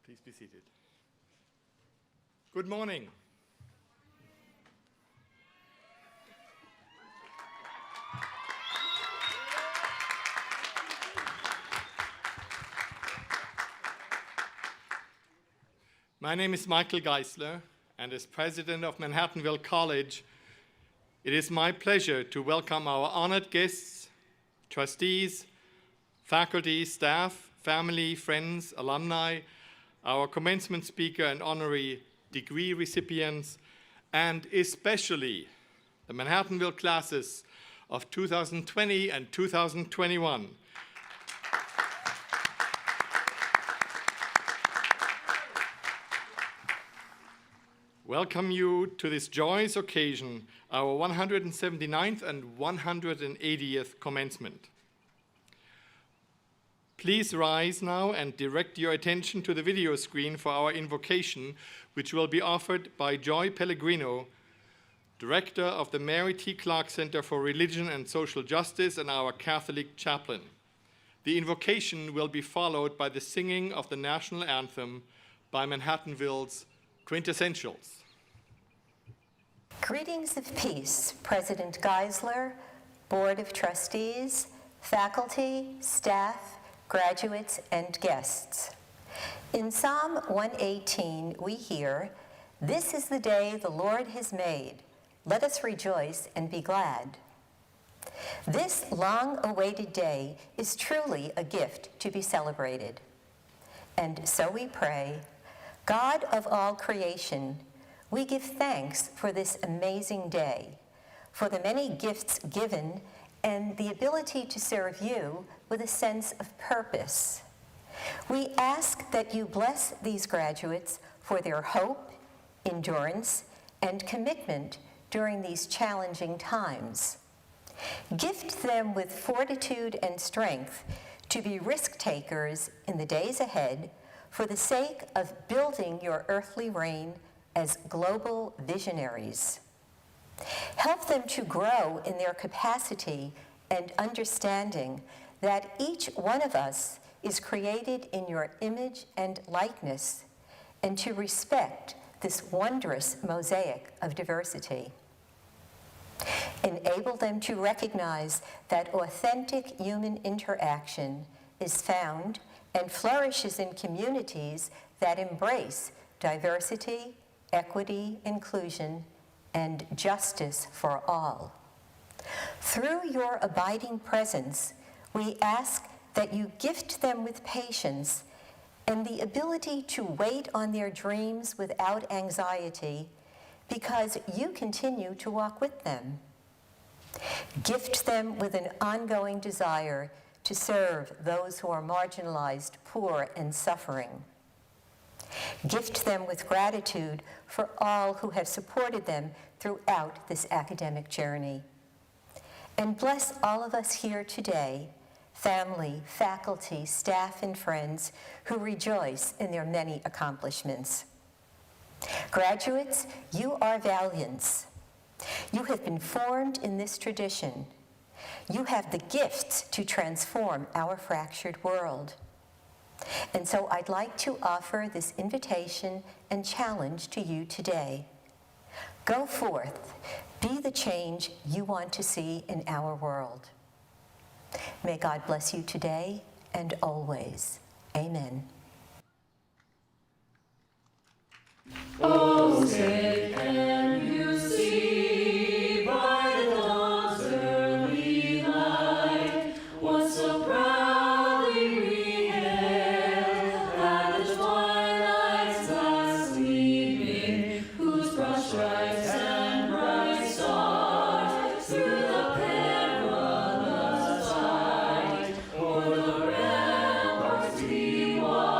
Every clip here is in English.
Please be seated. Good morning. My name is Michael Geisler, and as president of Manhattanville College, it is my pleasure to welcome our honored guests, trustees, faculty, staff, family, friends, alumni, our commencement speaker and honorary degree recipients, and especially the Manhattanville classes of 2020 and 2021. Welcome you to this joyous occasion, our 179th and 180th commencement. Please rise now and direct your attention to the video screen for our invocation, which will be offered by Joy Pellegrino, Director of the Mary T. Clark Center for Religion and Social Justice and our Catholic chaplain. The invocation will be followed by the singing of the national anthem by Manhattanville's Quintessentials. Greetings of peace, President Geisler, Board of Trustees, faculty, staff, graduates, and guests. In Psalm 118, we hear, "This is the day the Lord has made. Let us rejoice and be glad." This long-awaited day is truly a gift to be celebrated. And so we pray, God of all creation, we give thanks for this amazing day, for the many gifts given and the ability to serve you with a sense of purpose. We ask that you bless these graduates for their hope, endurance, and commitment during these challenging times. Gift them with fortitude and strength to be risk takers in the days ahead for the sake of building your earthly reign as global visionaries. Help them to grow in their capacity and understanding that each one of us is created in your image and likeness, and to respect this wondrous mosaic of diversity. Enable them to recognize that authentic human interaction is found and flourishes in communities that embrace diversity, equity, inclusion, and justice for all. Through your abiding presence, we ask that you gift them with patience and the ability to wait on their dreams without anxiety because you continue to walk with them. Gift them with an ongoing desire to serve those who are marginalized, poor, and suffering. Gift them with gratitude for all who have supported them throughout this academic journey. And bless all of us here today, family, faculty, staff, and friends who rejoice in their many accomplishments. Graduates, you are valiants. You have been formed in this tradition. You have the gifts to transform our fractured world. And so I'd like to offer this invitation and challenge to you today. Go forth, be the change you want to see in our world. May God bless you today and always. Amen. Oh, say can you see by the dawn's early light what so proudly we hailed at the twilight's last gleaming, whose broad stripes and bright stars through the perilous fight o'er the ramparts we walked.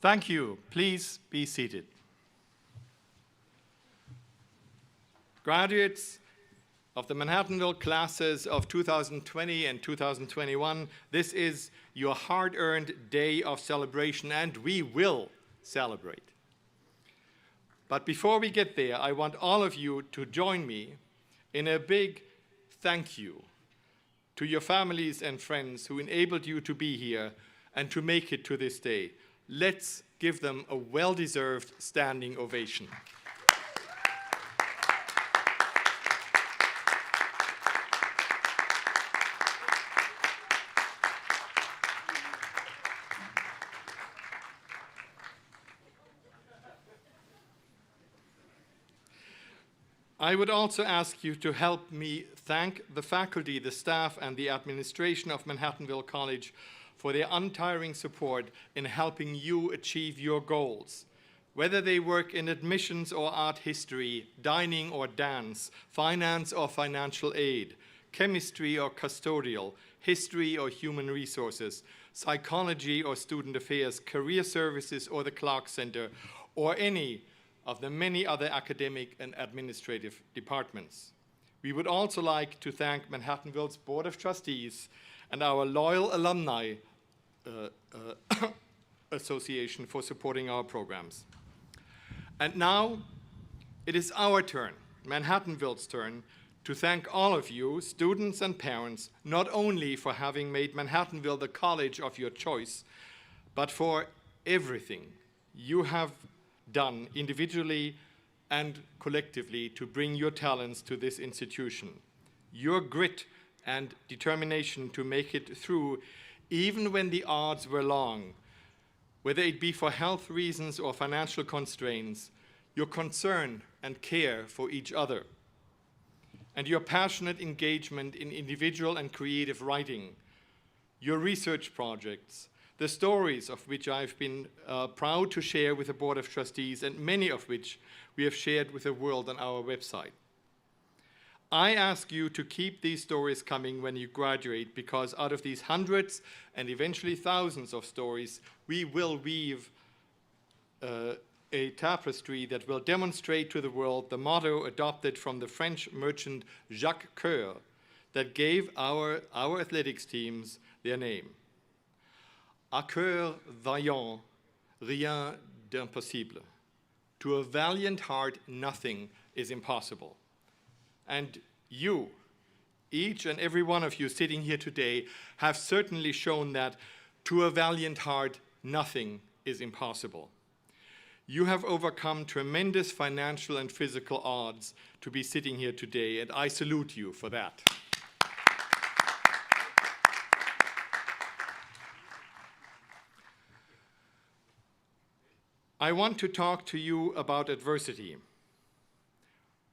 Thank you. Please be seated. Graduates of the Manhattanville classes of 2020 and 2021, this is your hard-earned day of celebration, and we will celebrate. But before we get there, I want all of you to join me in a big thank you to your families and friends who enabled you to be here and to make it to this day. Let's give them a well-deserved standing ovation. I would also ask you to help me thank the faculty, the staff, and the administration of Manhattanville College for their untiring support in helping you achieve your goals. Whether they work in admissions or art history, dining or dance, finance or financial aid, chemistry or custodial, history or human resources, psychology or student affairs, career services or the Clark Center, or any of the many other academic and administrative departments. We would also like to thank Manhattanville's Board of Trustees and our loyal alumni association for supporting our programs. And now it is our turn, Manhattanville's turn, to thank all of you, students and parents, not only for having made Manhattanville the college of your choice, but for everything you have done individually and collectively to bring your talents to this institution. Your grit and determination to make it through, even when the odds were long, whether it be for health reasons or financial constraints, your concern and care for each other, and your passionate engagement in individual and creative writing, your research projects, the stories of which I've been proud to share with the Board of Trustees, and many of which we have shared with the world on our website. I ask you to keep these stories coming when you graduate, because out of these hundreds and eventually thousands of stories, we will weave a tapestry that will demonstrate to the world the motto adopted from the French merchant Jacques Coeur that gave our athletics teams their name. À cœur vaillant, rien d'impossible. To a valiant heart, nothing is impossible. And you, each and every one of you sitting here today, have certainly shown that to a valiant heart, nothing is impossible. You have overcome tremendous financial and physical odds to be sitting here today, and I salute you for that. I want to talk to you about adversity,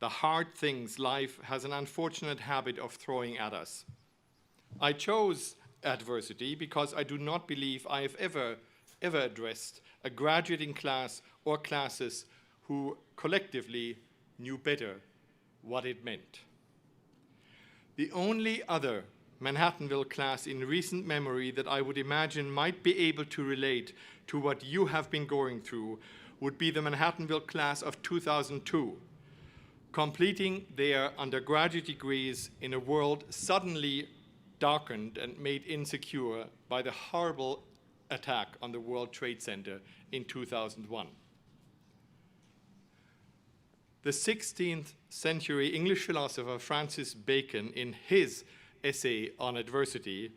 the hard things life has an unfortunate habit of throwing at us. I chose adversity because I do not believe I have ever addressed a graduating class or classes who collectively knew better what it meant. The only other Manhattanville class in recent memory that I would imagine might be able to relate to what you have been going through would be the Manhattanville class of 2002, completing their undergraduate degrees in a world suddenly darkened and made insecure by the horrible attack on the World Trade Center in 2001. The 16th century English philosopher Francis Bacon, in his essay on adversity,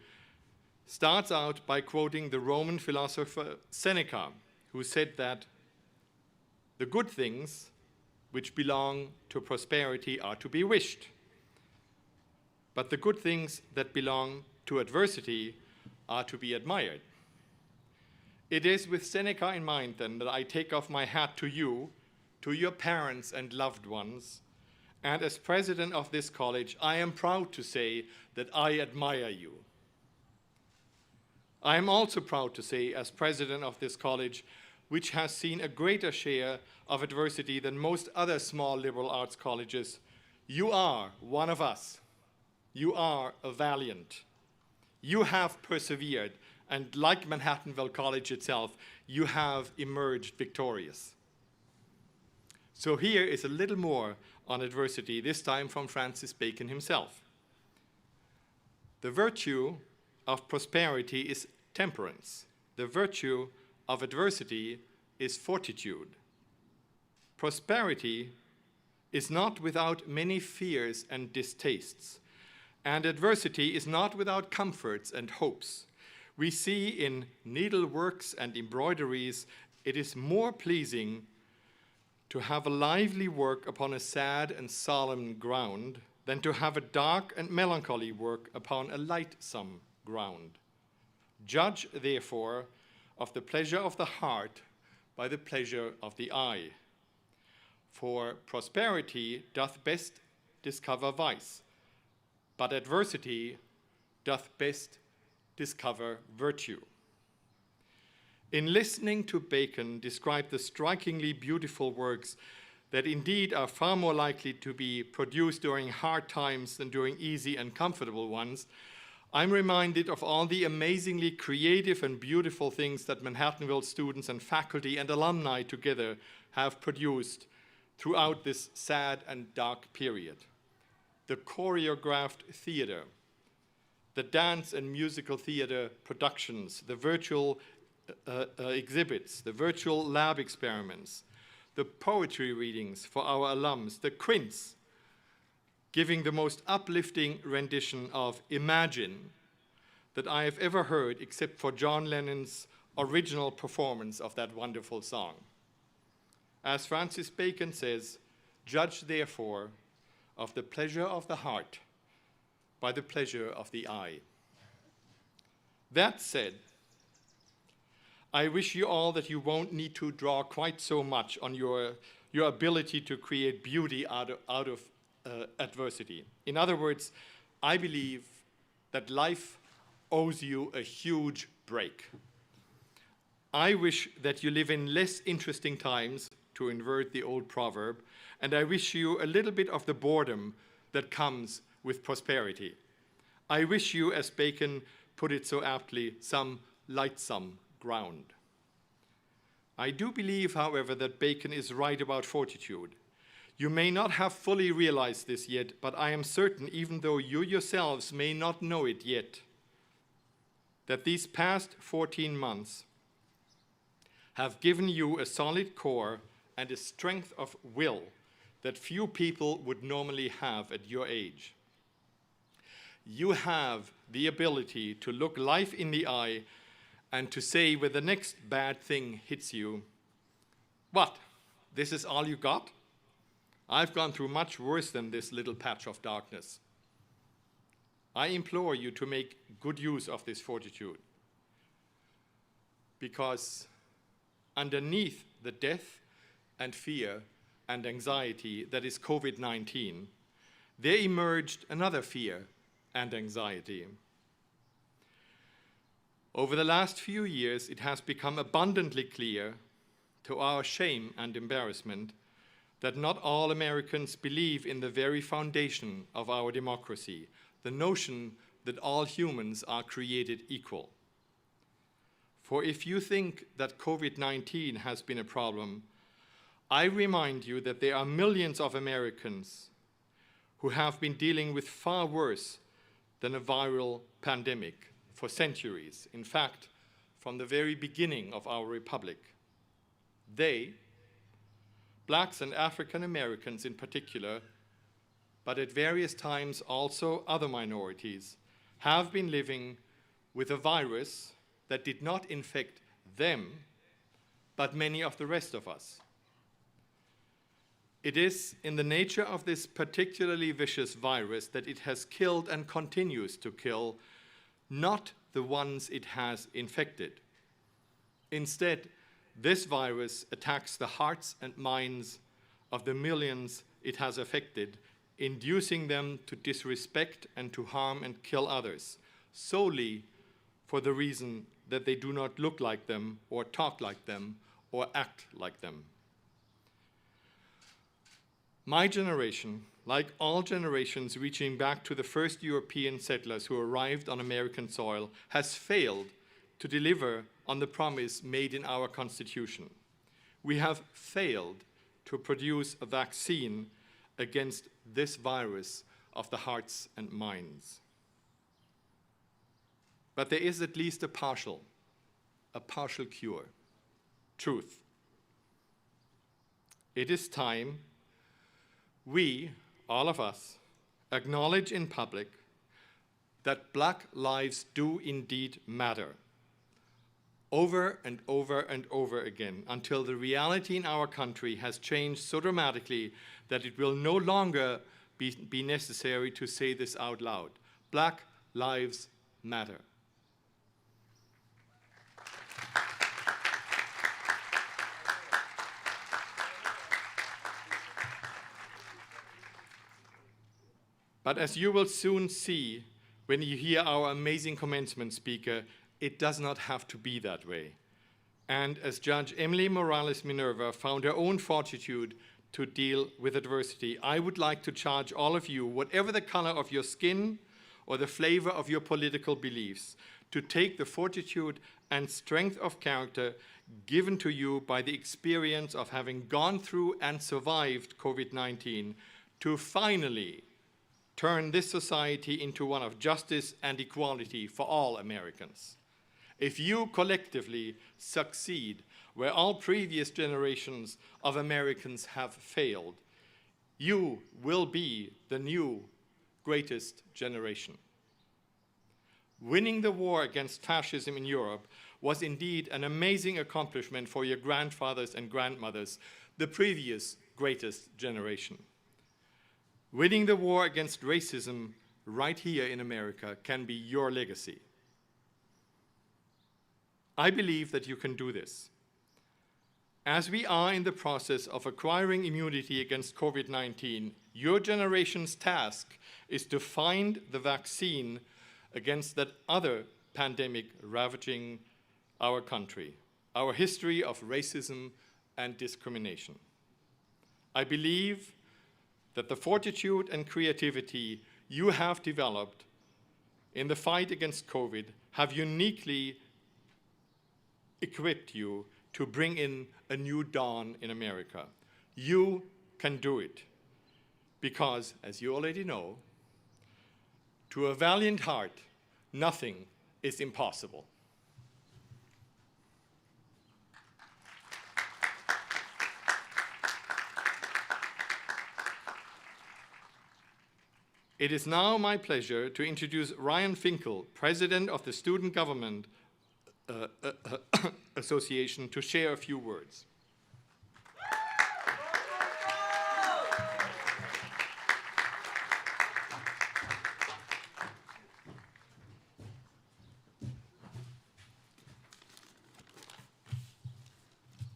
starts out by quoting the Roman philosopher Seneca, who said that the good things which belong to prosperity are to be wished, but the good things that belong to adversity are to be admired. It is with Seneca in mind, then, that I take off my hat to you, to your parents and loved ones, and as president of this college, I am proud to say that I admire you. I am also proud to say, as president of this college, which has seen a greater share of adversity than most other small liberal arts colleges, you are one of us. You are a valiant. You have persevered, and like Manhattanville College itself, you have emerged victorious. So here is a little more on adversity, this time from Francis Bacon himself. The virtue of prosperity is temperance. The virtue of adversity is fortitude. Prosperity is not without many fears and distastes, and adversity is not without comforts and hopes. We see in needleworks and embroideries, it is more pleasing to have a lively work upon a sad and solemn ground than to have a dark and melancholy work upon a lightsome ground. Judge, therefore, of the pleasure of the heart by the pleasure of the eye. For prosperity doth best discover vice, but adversity doth best discover virtue. In listening to Bacon describe the strikingly beautiful works that indeed are far more likely to be produced during hard times than during easy and comfortable ones, I'm reminded of all the amazingly creative and beautiful things that Manhattanville students and faculty and alumni together have produced throughout this sad and dark period. The choreographed theater, the dance and musical theater productions, the virtual exhibits, the virtual lab experiments, the poetry readings for our alums, the quints, giving the most uplifting rendition of Imagine that I have ever heard, except for John Lennon's original performance of that wonderful song. As Francis Bacon says, judge therefore of the pleasure of the heart by the pleasure of the eye. That said, I wish you all that you won't need to draw quite so much on your ability to create beauty out of adversity. In other words, I believe that life owes you a huge break. I wish that you live in less interesting times, to invert the old proverb, and I wish you a little bit of the boredom that comes with prosperity. I wish you, as Bacon put it so aptly, some lightsome ground. I do believe, however, that Bacon is right about fortitude. You may not have fully realized this yet, but I am certain, even though you yourselves may not know it yet, that these past 14 months have given you a solid core and a strength of will that few people would normally have at your age. You have the ability to look life in the eye and to say when the next bad thing hits you, what, this is all you got? I've gone through much worse than this little patch of darkness. I implore you to make good use of this fortitude, because underneath the death and fear and anxiety that is COVID-19, there emerged another fear and anxiety. Over the last few years, it has become abundantly clear, to our shame and embarrassment, that not all Americans believe in the very foundation of our democracy, the notion that all humans are created equal. For if you think that COVID-19 has been a problem, I remind you that there are millions of Americans who have been dealing with far worse than a viral pandemic for centuries. In fact, from the very beginning of our republic. They, blacks and African Americans in particular, but at various times also other minorities, have been living with a virus that did not infect them, but many of the rest of us. It is in the nature of this particularly vicious virus that it has killed and continues to kill, not the ones it has infected. Instead, this virus attacks the hearts and minds of the millions it has affected, inducing them to disrespect and to harm and kill others, solely for the reason that they do not look like them, or talk like them, or act like them. My generation, like all generations reaching back to the first European settlers who arrived on American soil, has failed to deliver on the promise made in our Constitution. We have failed to produce a vaccine against this virus of the hearts and minds. But there is at least a partial cure. Truth. It is time we, all of us, acknowledge in public that Black lives do indeed matter, over and over and over again, until the reality in our country has changed so dramatically that it will no longer be necessary to say this out loud. Black lives matter. But as you will soon see when you hear our amazing commencement speaker, it does not have to be that way. And as Judge Emily Morales Minerva found her own fortitude to deal with adversity, I would like to charge all of you, whatever the color of your skin or the flavor of your political beliefs, to take the fortitude and strength of character given to you by the experience of having gone through and survived COVID-19 to finally turn this society into one of justice and equality for all Americans. If you collectively succeed where all previous generations of Americans have failed, you will be the new greatest generation. Winning the war against fascism in Europe was indeed an amazing accomplishment for your grandfathers and grandmothers, the previous greatest generation. Winning the war against racism right here in America can be your legacy. I believe that you can do this. As we are in the process of acquiring immunity against COVID-19, your generation's task is to find the vaccine against that other pandemic ravaging our country, our history of racism and discrimination. I believe that the fortitude and creativity you have developed in the fight against COVID have uniquely equipped you to bring in a new dawn in America. You can do it because, as you already know, to a valiant heart, nothing is impossible. It is now my pleasure to introduce Ryan Finkel, President of the Student Government Association, to share a few words.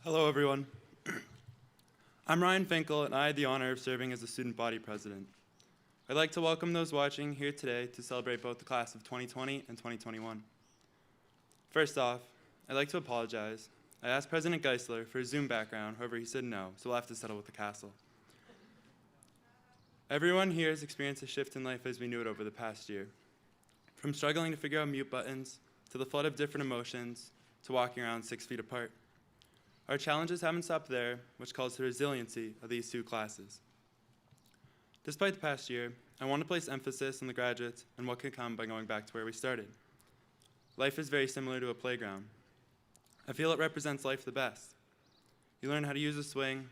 Hello, everyone. I'm Ryan Finkel, and I had the honor of serving as the student body president. I'd like to welcome those watching here today to celebrate both the class of 2020 and 2021. First off, I'd like to apologize. I asked President Geisler for a Zoom background, however he said no, so we'll have to settle with the castle. Everyone here has experienced a shift in life as we knew it over the past year. From struggling to figure out mute buttons, to the flood of different emotions, to walking around 6 feet apart. Our challenges haven't stopped there, which calls for the resiliency of these two classes. Despite the past year, I want to place emphasis on the graduates and what can come by going back to where we started. Life is very similar to a playground. I feel it represents life the best. You learn how to use a swing,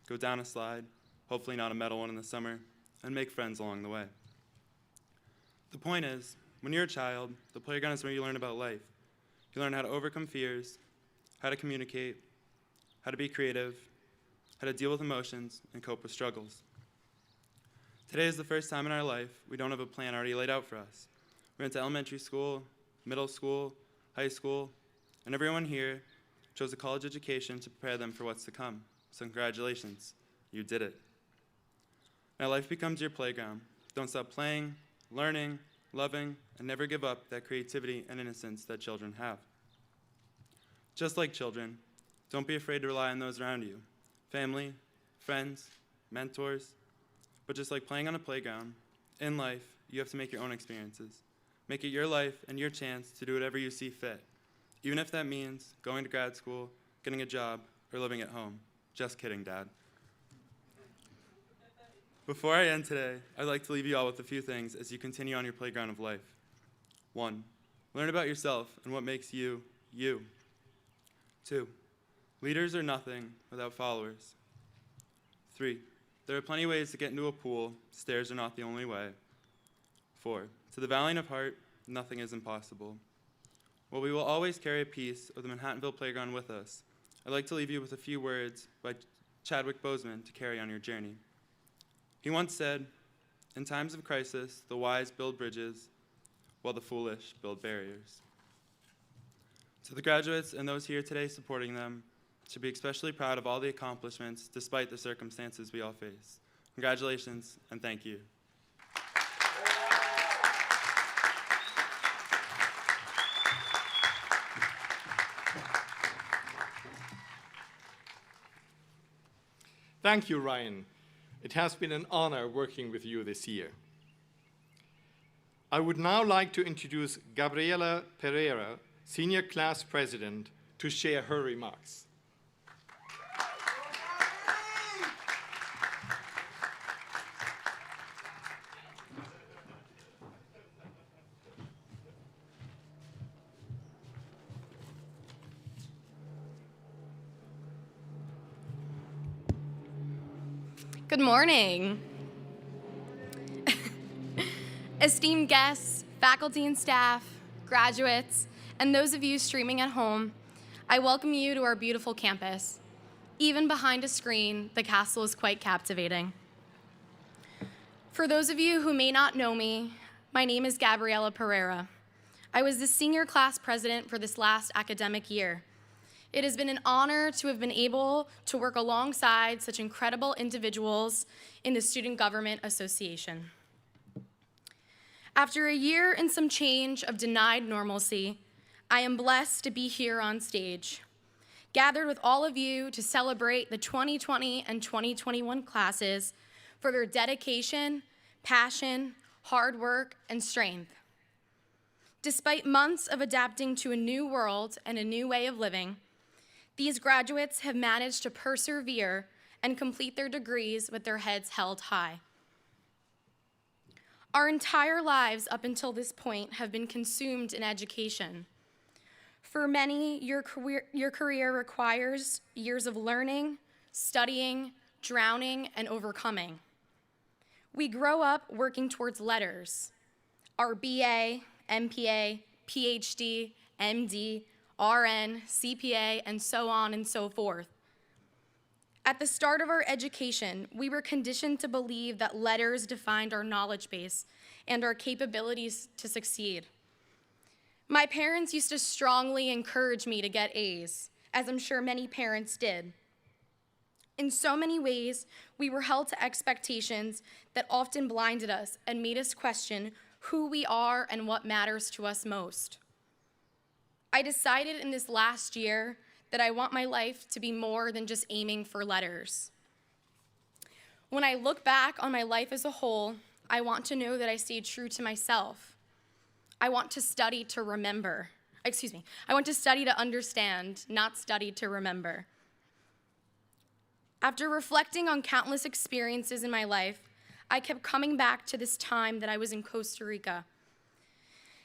go down a slide, hopefully not a metal one in the summer, and make friends along the way. The point is, when you're a child, the playground is where you learn about life. You learn how to overcome fears, how to communicate, how to be creative, how to deal with emotions, and cope with struggles. Today is the first time in our life we don't have a plan already laid out for us. We went to elementary school, middle school, high school, and everyone here chose a college education to prepare them for what's to come. So congratulations, you did it. Now life becomes your playground. Don't stop playing, learning, loving, and never give up that creativity and innocence that children have. Just like children, don't be afraid to rely on those around you, family, friends, mentors. But just like playing on a playground, in life, you have to make your own experiences. Make it your life and your chance to do whatever you see fit, even if that means going to grad school, getting a job, or living at home. Just kidding, Dad. Before I end today, I'd like to leave you all with a few things as you continue on your playground of life. 1, learn about yourself and what makes you, you. 2, leaders are nothing without followers. 3, there are plenty of ways to get into a pool. Stairs are not the only way. 4, to the valiant of heart, nothing is impossible. While we will always carry a piece of the Manhattanville playground with us, I'd like to leave you with a few words by Chadwick Boseman to carry on your journey. He once said, "In times of crisis, the wise build bridges, while the foolish build barriers." To the graduates and those here today supporting them, should be especially proud of all the accomplishments despite the circumstances we all face. Congratulations and thank you. Thank you, Ryan. It has been an honor working with you this year. I would now like to introduce Gabriela Pereira, Senior Class President, to share her remarks. Good morning. Esteemed guests, faculty and staff, graduates, and those of you streaming at home, I welcome you to our beautiful campus. Even behind a screen, the castle is quite captivating. For those of you who may not know me, my name is Gabriela Pereira. I was the senior class president for this last academic year. It has been an honor to have been able to work alongside such incredible individuals in the Student Government Association. After a year and some change of denied normalcy, I am blessed to be here on stage, gathered with all of you to celebrate the 2020 and 2021 classes for their dedication, passion, hard work, and strength. Despite months of adapting to a new world and a new way of living, these graduates have managed to persevere and complete their degrees with their heads held high. Our entire lives up until this point have been consumed in education. For many, your career requires years of learning, studying, drowning, and overcoming. We grow up working towards letters, our BA, MPA, PhD, MD, RN, CPA, and so on and so forth. At the start of our education, we were conditioned to believe that letters defined our knowledge base and our capabilities to succeed. My parents used to strongly encourage me to get A's, as I'm sure many parents did. In so many ways, we were held to expectations that often blinded us and made us question who we are and what matters to us most. I decided in this last year that I want my life to be more than just aiming for letters. When I look back on my life as a whole, I want to know that I stayed true to myself. I want to study to remember. I want to study to understand, not study to remember. After reflecting on countless experiences in my life, I kept coming back to this time that I was in Costa Rica.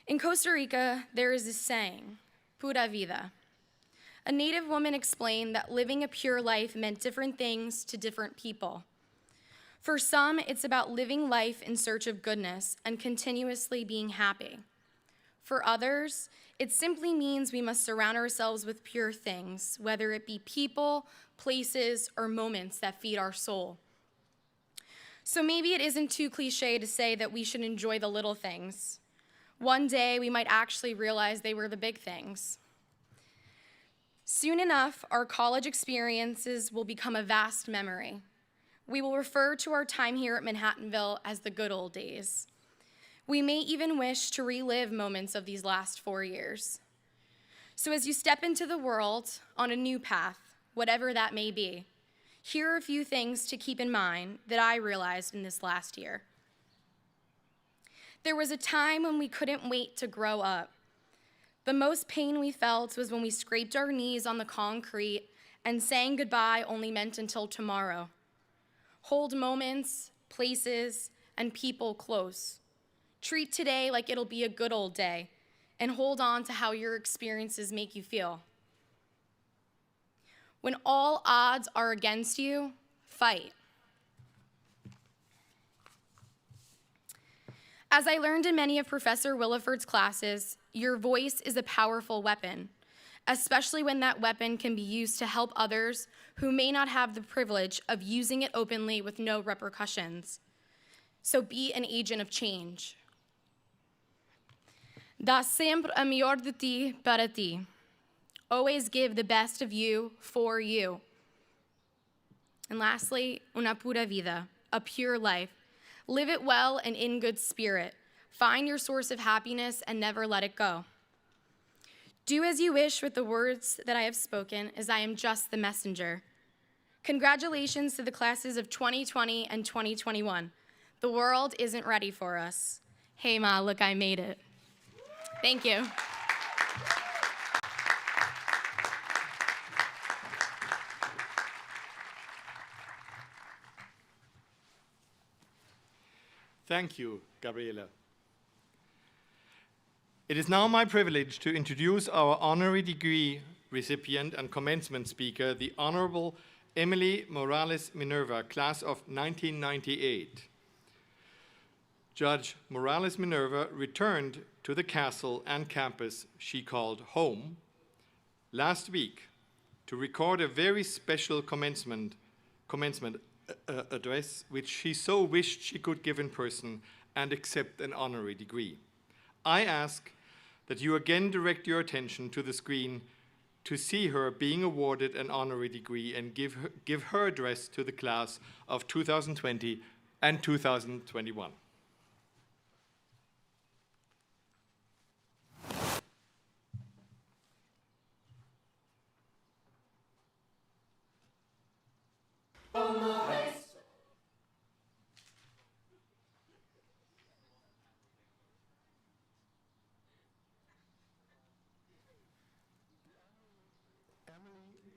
In Costa Rica, there is this saying, pura vida. A native woman explained that living a pure life meant different things to different people. For some, it's about living life in search of goodness and continuously being happy. For others, it simply means we must surround ourselves with pure things, whether it be people, places, or moments that feed our soul. So maybe it isn't too cliche to say that we should enjoy the little things. One day, we might actually realize they were the big things. Soon enough, our college experiences will become a vast memory. We will refer to our time here at Manhattanville as the good old days. We may even wish to relive moments of these last 4 years. So as you step into the world on a new path, whatever that may be, here are a few things to keep in mind that I realized in this last year. There was a time when we couldn't wait to grow up. The most pain we felt was when we scraped our knees on the concrete and saying goodbye only meant until tomorrow. Hold moments, places, and people close. Treat today like it'll be a good old day, and hold on to how your experiences make you feel. When all odds are against you, fight. As I learned in many of Professor Williford's classes, your voice is a powerful weapon, especially when that weapon can be used to help others who may not have the privilege of using it openly with no repercussions. So be an agent of change. Dá sempre a melhor de ti para ti. Always give the best of you for you. And lastly, una pura vida, a pure life. Live it well and in good spirit. Find your source of happiness and never let it go. Do as you wish with the words that I have spoken, as I am just the messenger. Congratulations to the classes of 2020 and 2021. The world isn't ready for us. Hey, Ma, look, I made it. Thank you. Thank you, Gabriela. It is now my privilege to introduce our honorary degree recipient and commencement speaker, the Honorable Emily Morales Minerva, class of 1998. Judge Morales Minerva returned to the castle and campus she called home last week to record a very special commencement address, which she so wished she could give in person and accept an honorary degree. I ask that you again direct your attention to the screen to see her being awarded an honorary degree and give her address to the class of 2020 and 2021.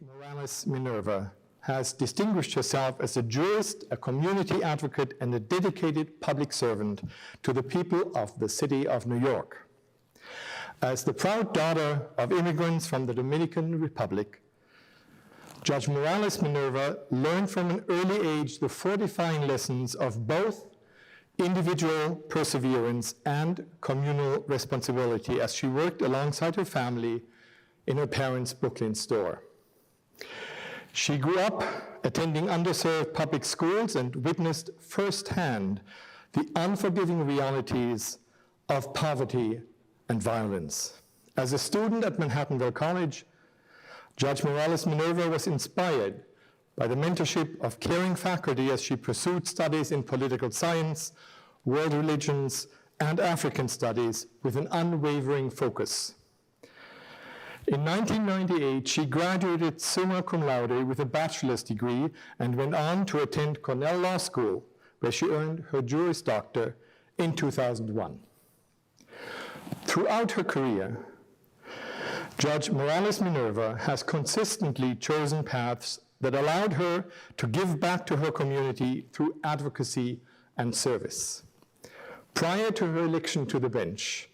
Morales Minerva has distinguished herself as a jurist, a community advocate, and a dedicated public servant to the people of the city of New York. As the proud daughter of immigrants from the Dominican Republic, Judge Morales Minerva learned from an early age the fortifying lessons of both individual perseverance and communal responsibility as she worked alongside her family in her parents' Brooklyn store. She grew up attending underserved public schools and witnessed firsthand the unforgiving realities of poverty and violence. As a student at Manhattanville College, Judge Morales Minerva was inspired by the mentorship of caring faculty as she pursued studies in political science, world religions, and African studies with an unwavering focus. In 1998, she graduated summa cum laude with a bachelor's degree and went on to attend Cornell Law School, where she earned her Juris Doctor in 2001. Throughout her career, Judge Morales Minerva has consistently chosen paths that allowed her to give back to her community through advocacy and service. Prior to her election to the bench,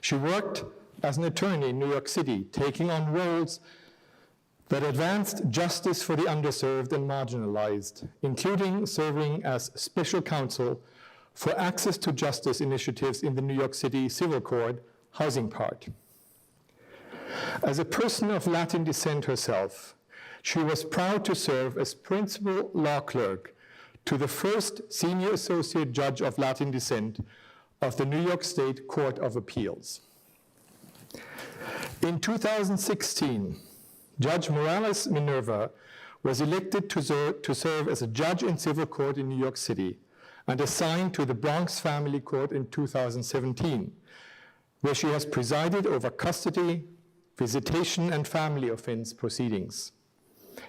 she worked as an attorney in New York City, taking on roles that advanced justice for the underserved and marginalized, including serving as special counsel for access to justice initiatives in the New York City Civil Court housing part. As a person of Latin descent herself, she was proud to serve as principal law clerk to the first senior associate judge of Latin descent of the New York State Court of Appeals. In 2016, Judge Morales Minerva was elected to serve as a judge in civil court in New York City and assigned to the Bronx Family Court in 2017, where she has presided over custody, visitation, and family offense proceedings.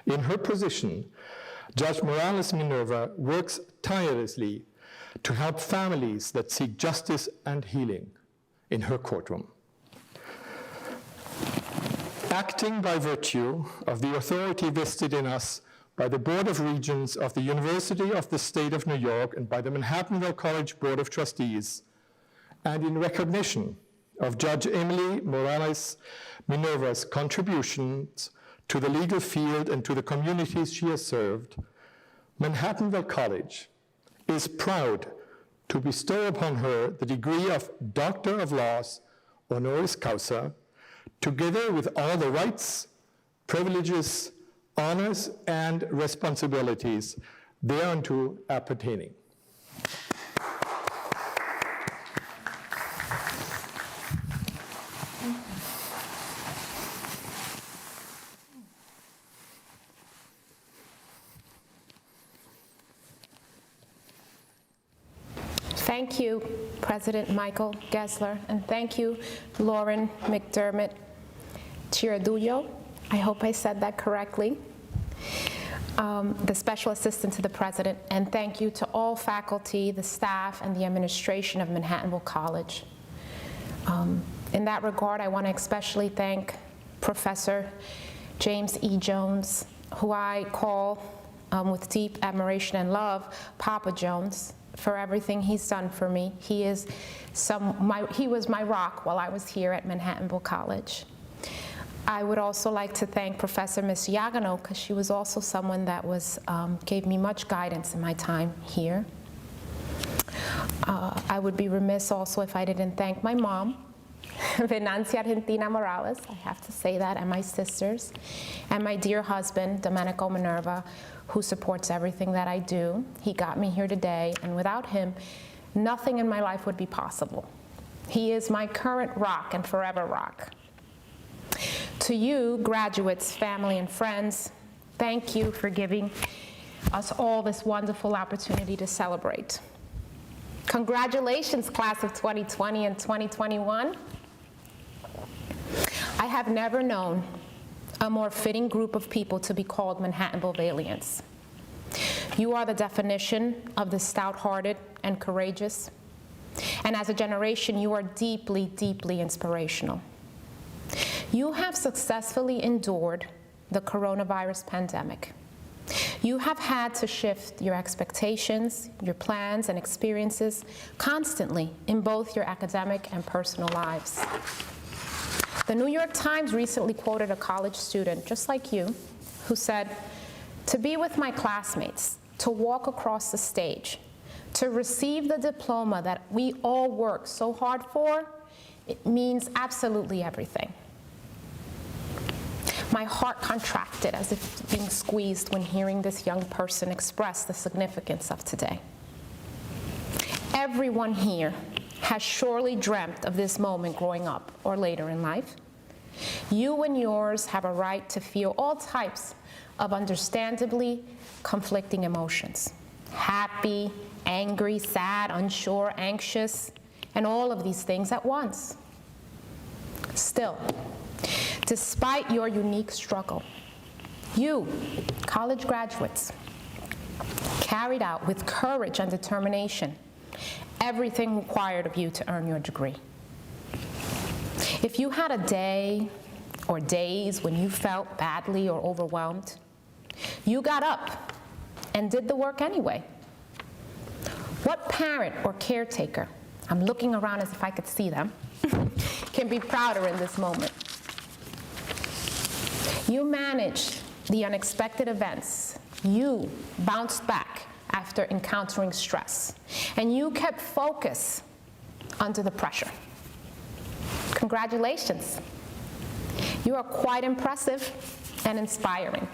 In her position, Judge Morales Minerva works tirelessly to help families that seek justice and healing in her courtroom. acting by virtue of the authority vested in us by the Board of Regents of the University of the State of New York and by the Manhattanville College Board of Trustees, and in recognition of Judge Emily Morales Minerva's contributions to the legal field and to the communities she has served, Manhattanville College is proud to bestow upon her the degree of Doctor of Laws, honoris causa, together with all the rights, privileges, honors, and responsibilities thereunto appertaining. Thank you, President Michael Gessler, and thank you, Lauren McDermott Chiradullo. I hope I said that correctly. The Special Assistant to the President, and thank you to all faculty, the staff, and the administration of Manhattanville College. In that regard, I want to especially thank Professor James E. Jones, who I call with deep admiration and love, Papa Jones, for everything he's done for me. He was my rock while I was here at Manhattanville College. I would also like to thank Professor Ms. Yagano, because she was also someone that gave me much guidance in my time here. I would be remiss also if I didn't thank my mom, Venancia Argentina Morales, I have to say that, and my sisters, and my dear husband, Domenico Minerva, who supports everything that I do. He got me here today, and without him, nothing in my life would be possible. He is my current rock and forever rock. To you, graduates, family, and friends, thank you for giving us all this wonderful opportunity to celebrate. Congratulations, class of 2020 and 2021. I have never known a more fitting group of people to be called Manhattanville-Valiants. You are the definition of the stout-hearted and courageous, and as a generation, you are deeply, deeply inspirational. You have successfully endured the coronavirus pandemic. You have had to shift your expectations, your plans, and experiences constantly in both your academic and personal lives. The New York Times recently quoted a college student, just like you, who said, "To be with my classmates, to walk across the stage, to receive the diploma that we all work so hard for, it means absolutely everything." My heart contracted as if being squeezed when hearing this young person express the significance of today. Everyone here has surely dreamt of this moment growing up or later in life. You and yours have a right to feel all types of understandably conflicting emotions: happy, angry, sad, unsure, anxious, and all of these things at once. Still, despite your unique struggle, you, college graduates, carried out with courage and determination everything required of you to earn your degree. If you had a day or days when you felt badly or overwhelmed, you got up and did the work anyway. What parent or caretaker, I'm looking around as if I could see them, can be prouder in this moment? You managed the unexpected events. You bounced back after encountering stress, and you kept focus under the pressure. Congratulations. You are quite impressive and inspiring.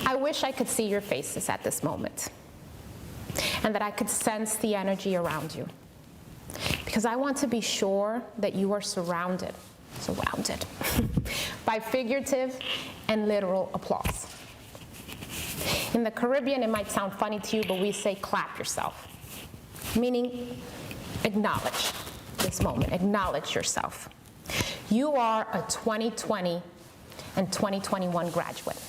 I wish I could see your faces at this moment, and that I could sense the energy around you, because I want to be sure that you are surrounded by figurative and literal applause. In the Caribbean, it might sound funny to you, but we say clap yourself, meaning acknowledge this moment, acknowledge yourself. You are a 2020 and 2021 graduate,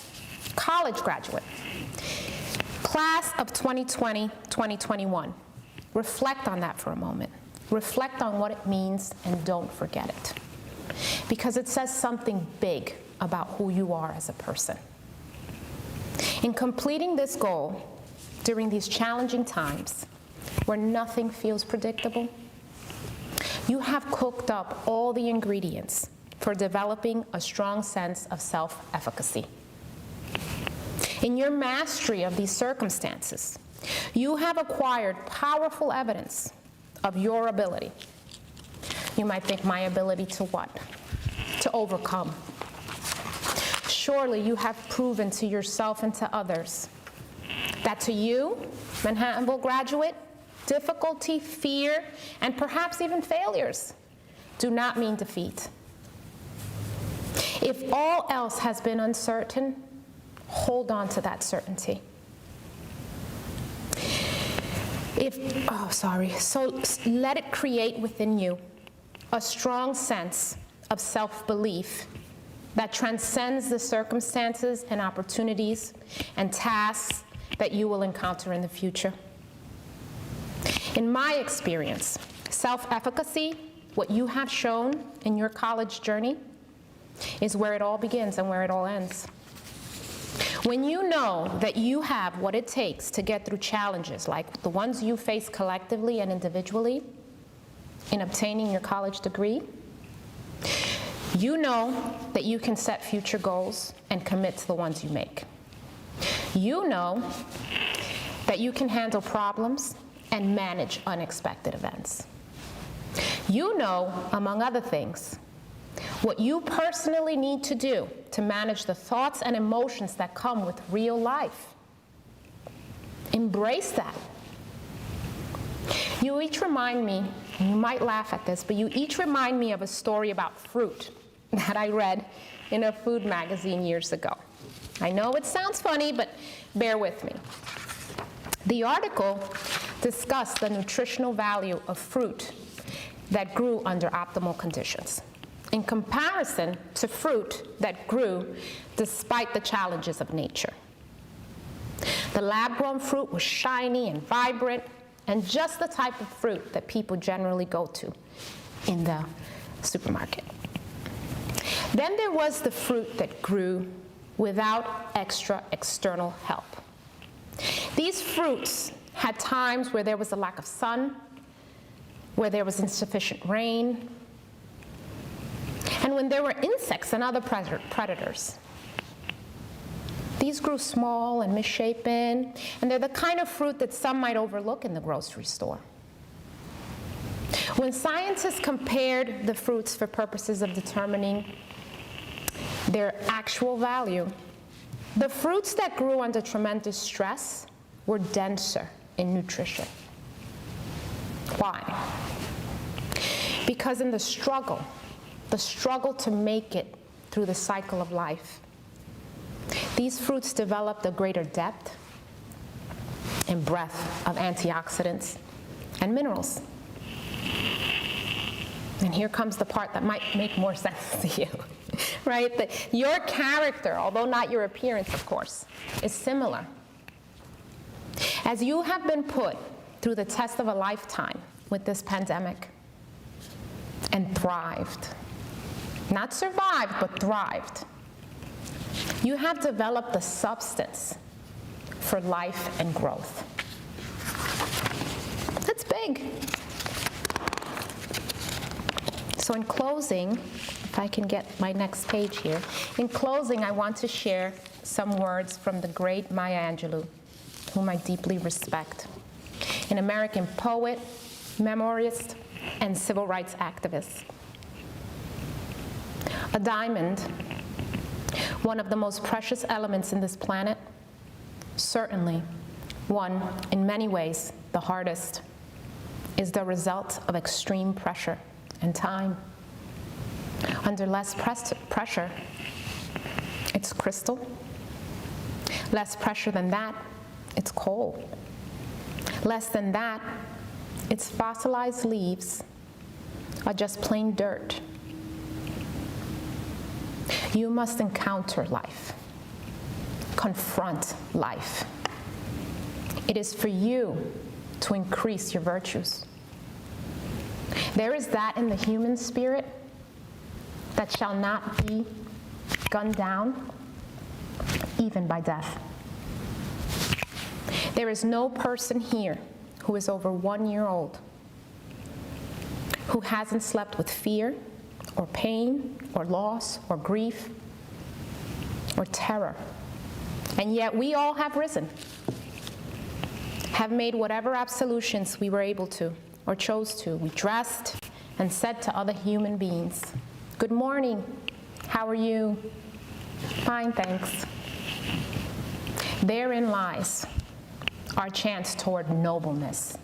college graduate. Class of 2020, 2021. Reflect on that for a moment. Reflect on what it means and don't forget it. because it says something big about who you are as a person. In completing this goal during these challenging times where nothing feels predictable, you have cooked up all the ingredients for developing a strong sense of self-efficacy. In your mastery of these circumstances, you have acquired powerful evidence of your ability. You might think, my ability to what? To overcome. Surely you have proven to yourself and to others that to you, Manhattanville graduate, difficulty, fear, and perhaps even failures do not mean defeat. If all else has been uncertain, hold on to that certainty. So let it create within you a strong sense of self-belief that transcends the circumstances and opportunities and tasks that you will encounter in the future. In my experience, self-efficacy, what you have shown in your college journey, is where it all begins and where it all ends. When you know that you have what it takes to get through challenges like the ones you face collectively and individually in obtaining your college degree, you know that you can set future goals and commit to the ones you make. You know that you can handle problems and manage unexpected events. You know, among other things, what you personally need to do to manage the thoughts and emotions that come with real life. Embrace that. You each remind me, and you might laugh at this, but you each remind me of a story about fruit that I read in a food magazine years ago. I know it sounds funny, but bear with me. The article discussed the nutritional value of fruit that grew under optimal conditions, in comparison to fruit that grew despite the challenges of nature. The lab-grown fruit was shiny and vibrant, and just the type of fruit that people generally go to in the supermarket. Then there was the fruit that grew without extra external help. These fruits had times where there was a lack of sun, where there was insufficient rain, and when there were insects and other predators. These grew small and misshapen, and they're the kind of fruit that some might overlook in the grocery store. When scientists compared the fruits for purposes of determining their actual value, the fruits that grew under tremendous stress were denser in nutrition. Why? Because in the struggle to make it through the cycle of life, these fruits developed a greater depth and breadth of antioxidants and minerals. And here comes the part that might make more sense to you, right? That your character, although not your appearance, of course, is similar. As you have been put through the test of a lifetime with this pandemic and thrived, not survived, but thrived, you have developed the substance for life and growth. That's big. So in closing, if I can get my next page here, in closing, I want to share some words from the great Maya Angelou, whom I deeply respect, an American poet, memoirist, and civil rights activist. A diamond, one of the most precious elements in this planet, certainly one, in many ways, the hardest, is the result of extreme pressure and time. Under less pressure, it's crystal. Less pressure than that, it's coal. Less than that, its fossilized leaves are just plain dirt. You must encounter life, confront life. It is for you to increase your virtues. There is that in the human spirit that shall not be gunned down, even by death. There is no person here who is over 1 year old who hasn't slept with fear or pain or loss or grief or terror. And yet we all have risen, have made whatever absolutions we were able to or chose to. We dressed and said to other human beings, "Good morning, how are you?" "Fine, thanks." Therein lies our chance toward nobleness.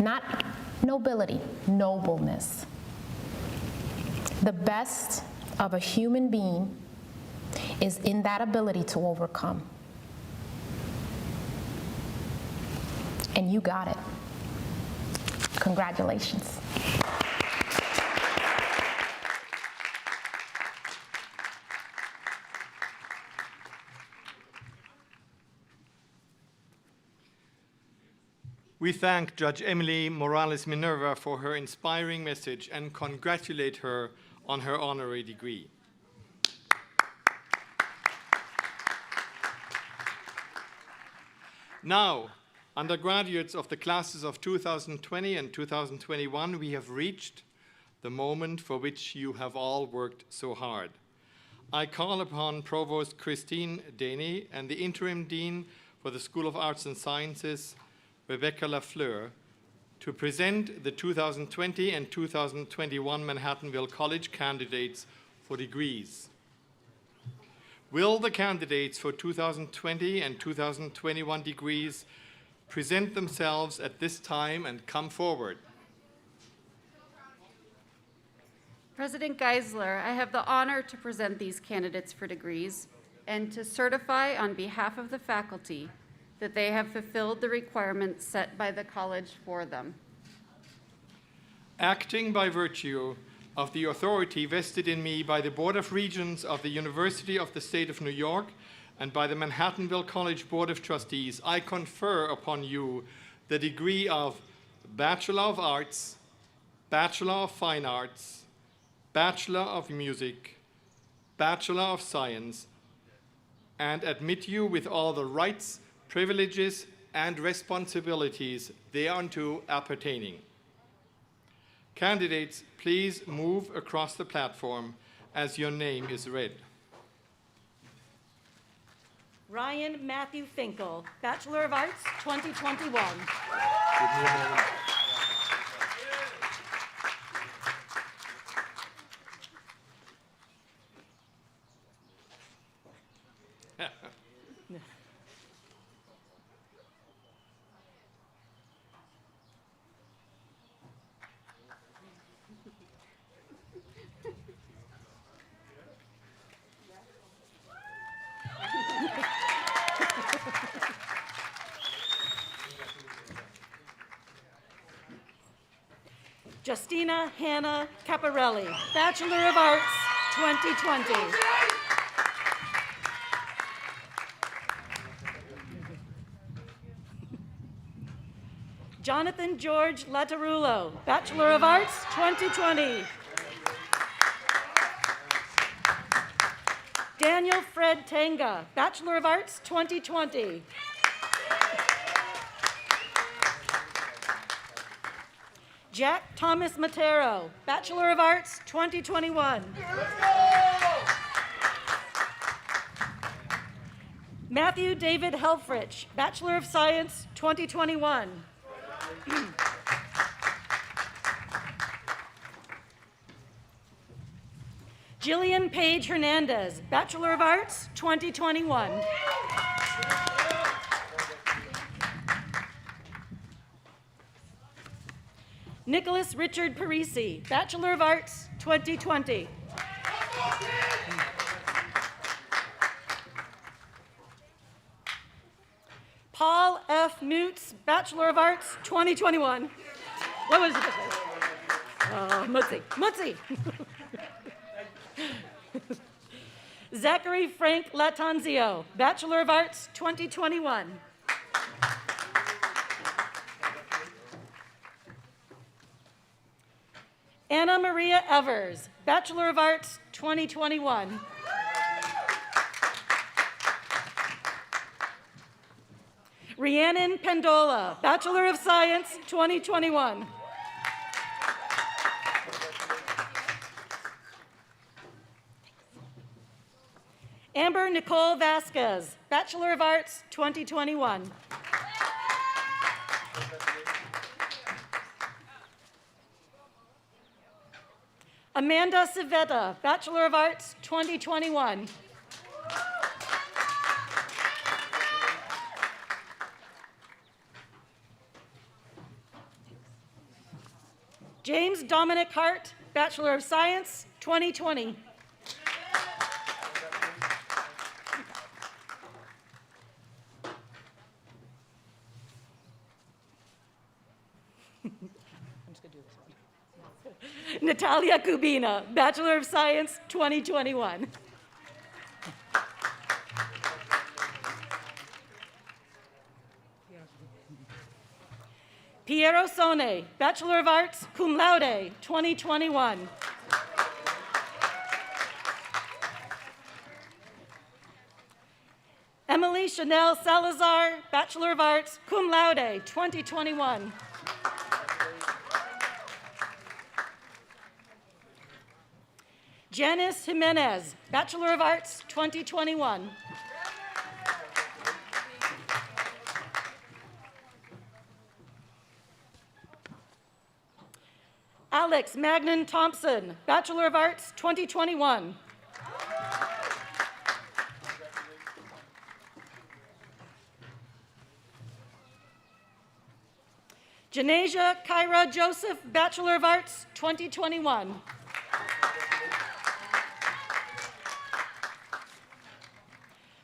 Not nobility, nobleness. The best of a human being is in that ability to overcome. And you got it. Congratulations. We thank Judge Emily Morales Minerva for her inspiring message and congratulate her on her honorary degree. Now, undergraduates of the classes of 2020 and 2021, we have reached the moment for which you have all worked so hard. I call upon Provost Christine Deney and the Interim Dean for the School of Arts and Sciences, Rebecca Lafleur, to present the 2020 and 2021 Manhattanville College candidates for degrees. Will the candidates for 2020 and 2021 degrees present themselves at this time and come forward? President Geisler, I have the honor to present these candidates for degrees and to certify on behalf of the faculty that they have fulfilled the requirements set by the college for them. Acting by virtue of the authority vested in me by the Board of Regents of the University of the State of New York and by the Manhattanville College Board of Trustees, I confer upon you the degree of Bachelor of Arts, Bachelor of Fine Arts, Bachelor of Music, Bachelor of Science, and admit you with all the rights, privileges, and responsibilities thereunto appertaining. Candidates, please move across the platform as your name is read. Ryan Matthew Finkel, Bachelor of Arts, 2021. Give me a moment. Justina Hannah Caparelli, Bachelor of Arts, 2020. Jonathan George Latarullo, Bachelor of Arts, 2020. Daniel Fred Tanga, Bachelor of Arts, 2020. Jack Thomas Matero, Bachelor of Arts, 2021. Matthew David Helfrich, Bachelor of Science, 2021. Jillian Paige Hernandez, Bachelor of Arts, 2021. Nicholas Richard Parisi, Bachelor of Arts, 2020. Paul F. Moots, Bachelor of Arts, 2021. What was it? Mutzi. Zachary Frank Latanzio, Bachelor of Arts, 2021. Anna Maria Evers, Bachelor of Arts, 2021. Rhiannon Pendola, Bachelor of Science, 2021. Amber Nicole Vasquez, Bachelor of Arts, 2021. Amanda Civetta, Bachelor of Arts, 2021. James Dominic Hart, Bachelor of Science, 2020. Natalia Kubina, Bachelor of Science, 2021. Piero Sone, Bachelor of Arts, cum laude, 2021. Emily Chanel Salazar, Bachelor of Arts, cum laude, 2021. Janice Jimenez, Bachelor of Arts, 2021. Alex Magnan Thompson, Bachelor of Arts, 2021. Janasia Kyra Joseph, Bachelor of Arts, 2021.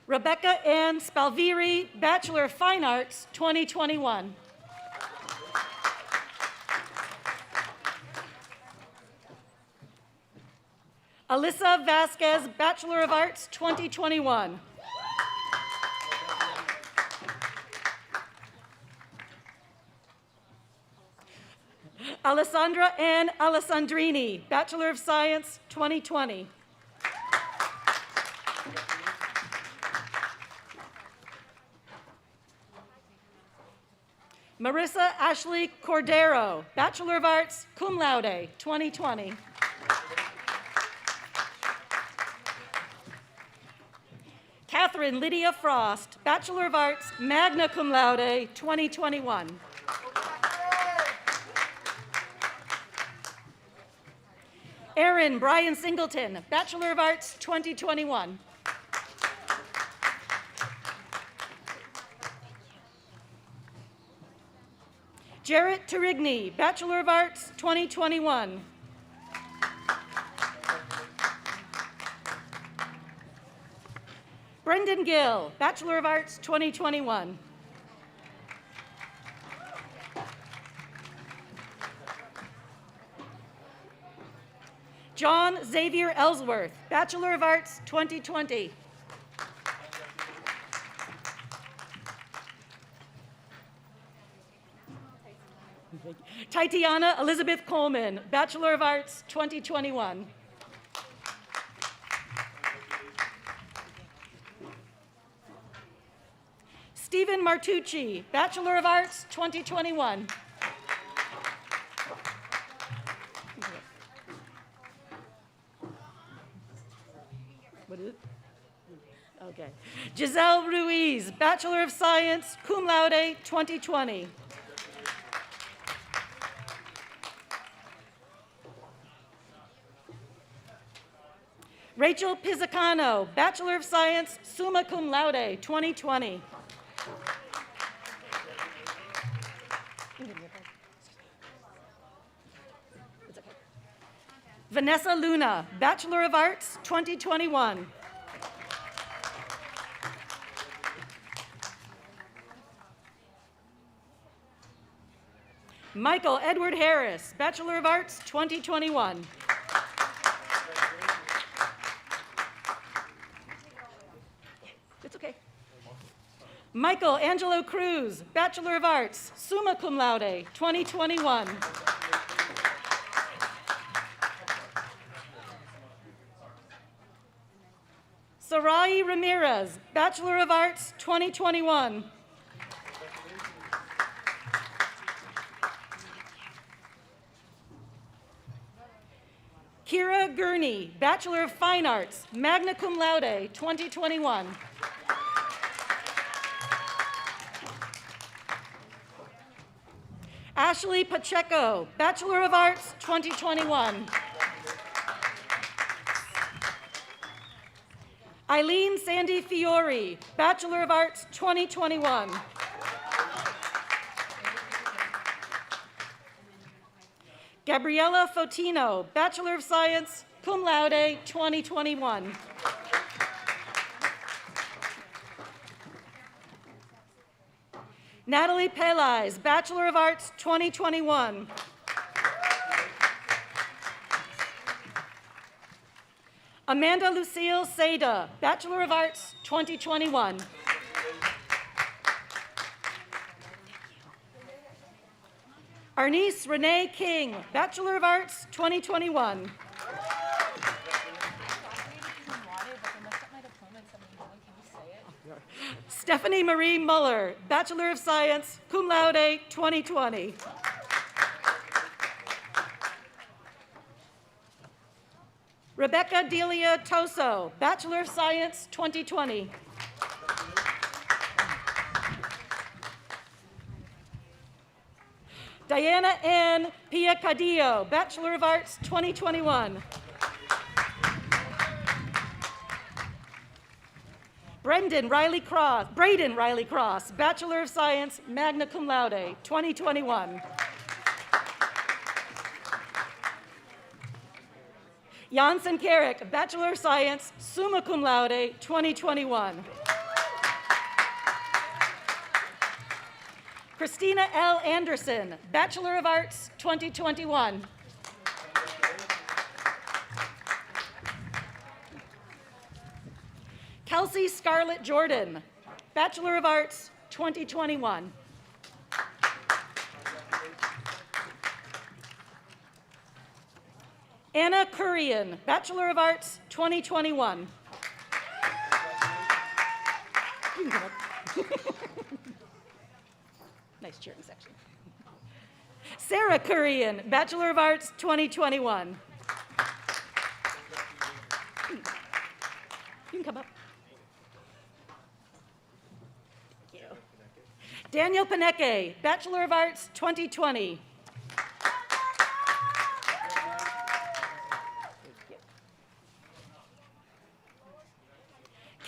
Rebecca Ann Spalviri, Bachelor of Fine Arts, 2021. Alyssa Vasquez, Bachelor of Arts, 2021. Alessandra Ann Alessandrini, Bachelor of Science, 2020. Marissa Ashley Cordero, Bachelor of Arts, cum laude, 2020. Catherine Lydia Frost, Bachelor of Arts, magna cum laude, 2021. Aaron Brian Singleton, Bachelor of Arts, 2021. Jarrett Turigny, Bachelor of Arts, 2021. Brendan Gill, Bachelor of Arts, 2021. John Xavier Ellsworth, Bachelor of Arts, 2020. Tatiana Elizabeth Coleman, Bachelor of Arts, 2021. Stephen Martucci, Bachelor of Arts, 2021. What is it? Okay. Giselle Ruiz, Bachelor of Science, cum laude, 2020. Rachel Pizzacano, Bachelor of Science, summa cum laude, 2020. Vanessa Luna, Bachelor of Arts, 2021. Michael Edward Harris, Bachelor of Arts, 2021. It's okay. Michael Angelo Cruz, Bachelor of Arts, summa cum laude, 2021. Sarai Ramirez, Bachelor of Arts, 2021. Kira Gurney, Bachelor of Fine Arts, magna cum laude, 2021. Ashley Pacheco, Bachelor of Arts, 2021. Eileen Sandy Fiore, Bachelor of Arts, 2021. Gabriella Fotino, Bachelor of Science, cum laude, 2021. Natalie Pelais, Bachelor of Arts, 2021. Amanda Lucille Seda, Bachelor of Arts, 2021. Arnice Renee King, Bachelor of Arts, 2021. Stephanie Marie Muller, Bachelor of Science, cum laude, 2020. Rebecca Delia Toso, Bachelor of Science, 2020. Diana Ann Piacadillo, Bachelor of Arts, 2021. Braden Riley Cross, Bachelor of Science, magna cum laude, 2021. Janssen Carrick, Bachelor of Science, summa cum laude, 2021. Christina L. Anderson, Bachelor of Arts, 2021. Kelsey Scarlett Jordan, Bachelor of Arts, 2021. Anna Kurian, Bachelor of Arts, 2021. Nice cheering section. Sarah Kurian, Bachelor of Arts, 2021. You can come up. Thank you. Daniel Paneke, Bachelor of Arts, 2020.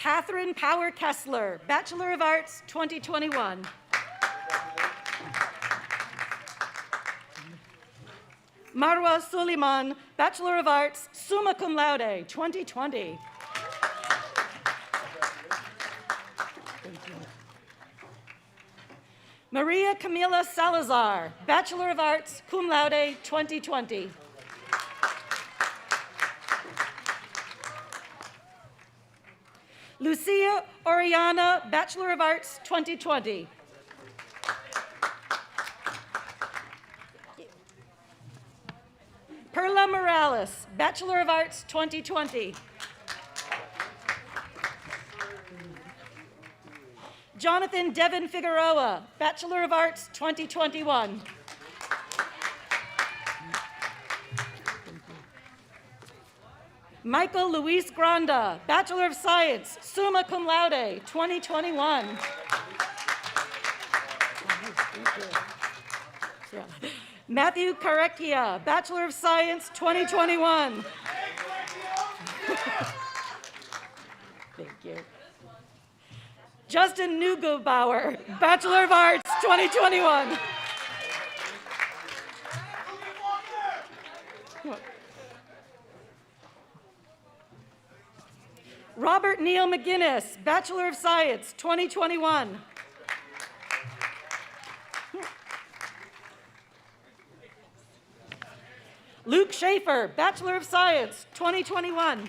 Catherine Power Kessler, Bachelor of Arts, 2021. Marwa Suleiman, Bachelor of Arts, summa cum laude, 2020. Maria Camila Salazar, Bachelor of Arts, cum laude, 2020. Lucia Oriana, Bachelor of Arts, 2020. Perla Morales, Bachelor of Arts, 2020. Jonathan Devin Figueroa, Bachelor of Arts, 2021. Michael Luis Granda, Bachelor of Science, summa cum laude, 2021. Matthew Carecchia, Bachelor of Science, 2021. Thank you. Justin Neugebauer, Bachelor of Arts, 2021. Robert Neil McGinnis, Bachelor of Science, 2021. Luke Schaefer, Bachelor of Science, 2021.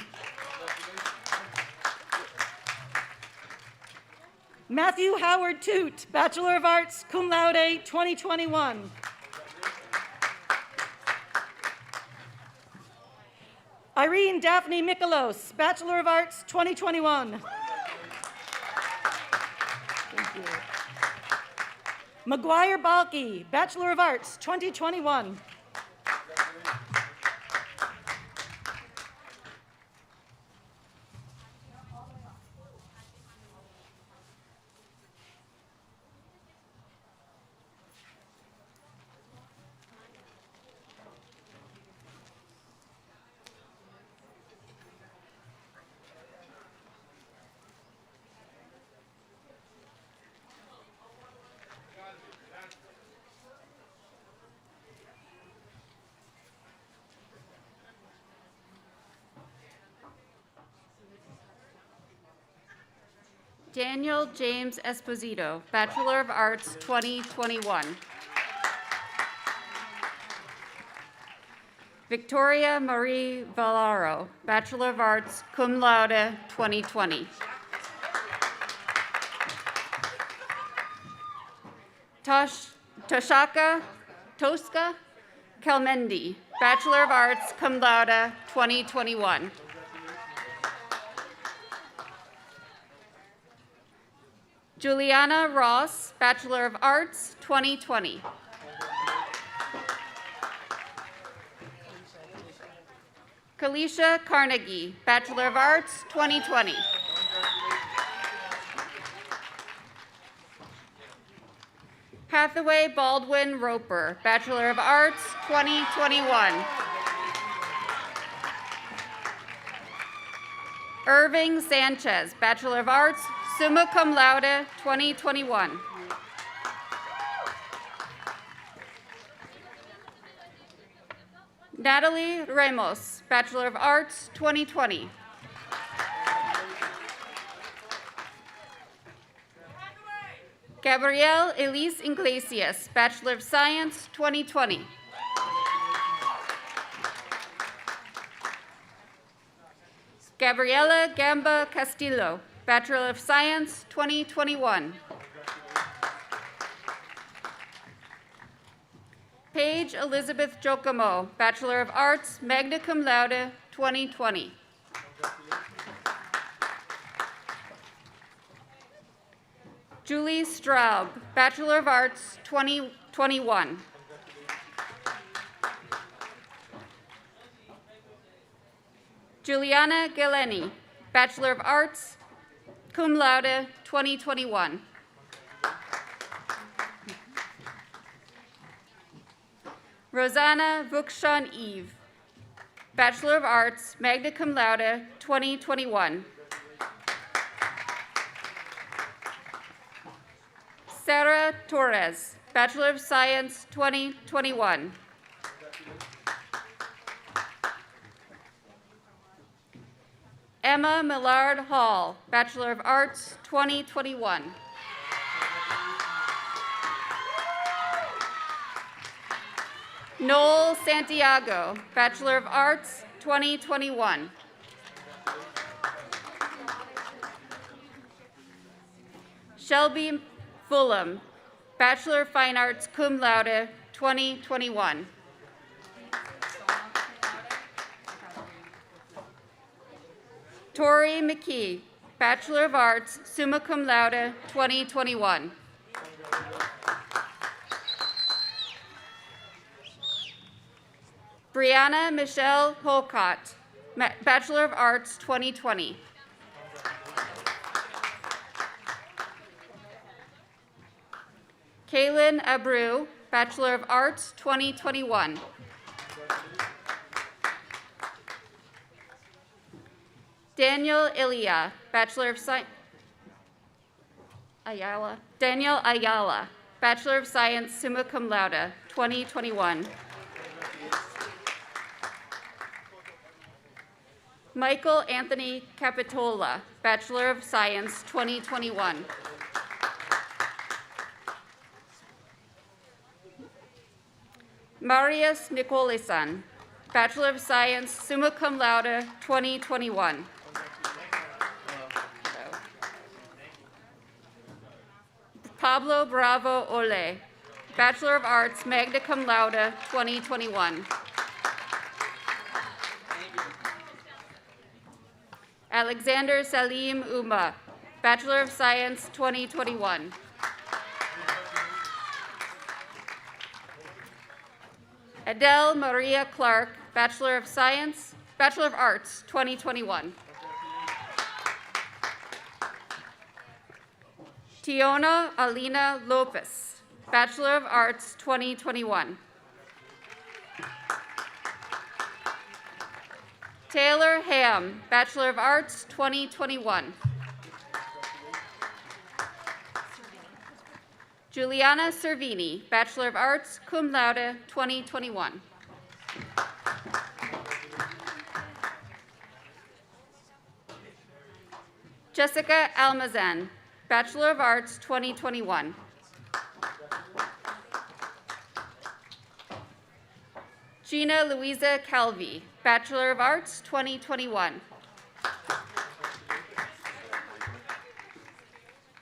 Matthew Howard Toot, Bachelor of Arts, cum laude, 2021. Irene Daphne Mikolos, Bachelor of Arts, 2021. Thank you. McGuire Balke, Bachelor of Arts, 2021. Daniel James Esposito, Bachelor of Arts, 2021. Victoria Marie Valaro, Bachelor of Arts, cum laude, 2020. Tosca Kelmendi, Bachelor of Arts, cum laude, 2021. Juliana Ross, Bachelor of Arts, 2020. Kalisha Carnegie, Bachelor of Arts, 2020. Hathaway Baldwin Roper, Bachelor of Arts, 2021. Irving Sanchez, Bachelor of Arts, summa cum laude, 2021. Natalie Ramos, Bachelor of Arts, 2020. Gabrielle Elise Iglesias, Bachelor of Science, 2020. Gabriela Gamba Castillo, Bachelor of Science, 2021. Paige Elizabeth Giacomo, Bachelor of Arts, magna cum laude, 2020. Julie Straub, Bachelor of Arts, 2021. Juliana Galeni, Bachelor of Arts, cum laude, 2021. Rosanna Vukshan Eve, Bachelor of Arts, magna cum laude, 2021. Sarah Torres, Bachelor of Science, 2021. Emma Millard Hall, Bachelor of Arts, 2021. Noel Santiago, Bachelor of Arts, 2021. Shelby Fulham, Bachelor of Fine Arts, cum laude, 2021. Tori McKee, Bachelor of Arts, summa cum laude, 2021. Brianna Michelle Holcott, Bachelor of Arts, 2020. Kaylin Abreu, Bachelor of Arts, 2021. Daniel Ilia, Bachelor of Science, Daniel Ayala, Bachelor of Science, summa cum laude, 2021. Michael Anthony Capitola, Bachelor of Science, 2021. Marius Nicolason, Bachelor of Science, summa cum laude, 2021. Pablo Bravo Ole, Bachelor of Arts, magna cum laude, 2021. Alexander Salim Uma, Bachelor of Science, 2021. Adele Maria Clark, Bachelor of Arts, 2021. Tiona Alina Lopez, Bachelor of Arts, 2021. Taylor Ham, Bachelor of Arts, 2021. Juliana Servini, Bachelor of Arts, cum laude, 2021. Jessica Almazan, Bachelor of Arts, 2021. Gina Louisa Calvi, Bachelor of Arts, 2021.